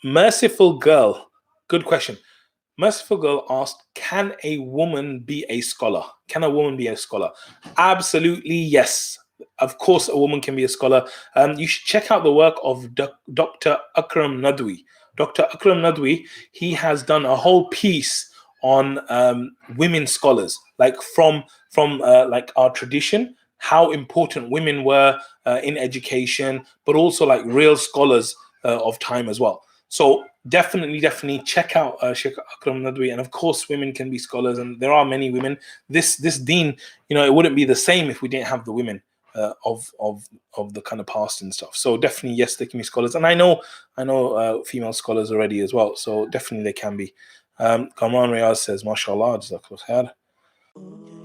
Merciful Girl, good question. Merciful Girl asked, can a woman be a scholar? Can a woman be a scholar? Absolutely, yes. Of course, a woman can be a scholar. You should check out the work of Dr. Akram Nadwi. Dr. Akram Nadwi, he has done a whole piece on women scholars, like from like our tradition, how important women were in education, but also like real scholars of time as well. So definitely check out Sheikh Akram Nadwi, and of course, women can be scholars, and there are many women. This deen, it wouldn't be the same if we didn't have the women of the kind of past and stuff. So definitely, yes, they can be scholars, and I know female scholars already as well. So definitely they can be. Kamran Riyaz says, "MashaAllah, JazakAllahu khair."